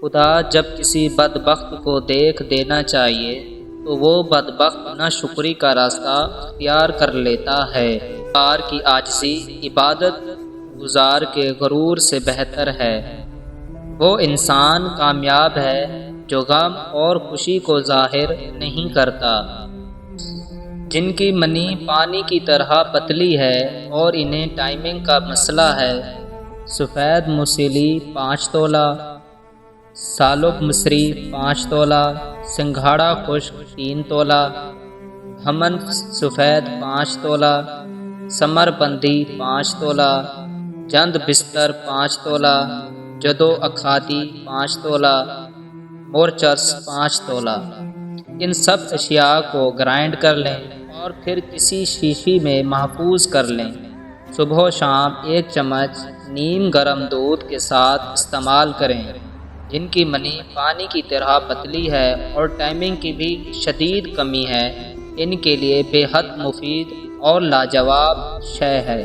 خدا جب کسی بدبخت کو دیکھ دینا چاہیے تو وہ بدبخت ناشکری کا راستہ اختیار کر لیتا ہے۔ غار کی عاجزی عبادت گزار کے غرور سے بہتر ہے۔ وہ انسان کامیاب ہے جو غم اور خوشی کو ظاہر نہیں کرتا، جن کی منی پانی کی طرح پتلی ہے اور انہیں ٹائمنگ کا مسئلہ ہے۔ سفید موصلی 5 تولہ، سالب مصری 5 تولہ، سنگھاڑا خشک 3 تولہ، ہمن سفید 5 تولہ، سمر بندی 5 تولہ، جند بستر 5 تولہ، جدو اکھادی 5 تولہ، مورچرس 5 تولہ۔ ان سب اشیاء کو گرائنڈ کر لیں اور پھر کسی شیشی میں محفوظ کر لیں۔ صبح و شام 1 چمچ نیم گرم دودھ کے ساتھ استعمال کریں۔ جن کی منی پانی کی طرح پتلی ہے اور ٹائمنگ کی بھی شدید کمی ہے، ان کے لیے بے حد مفید اور لاجواب شے ہے۔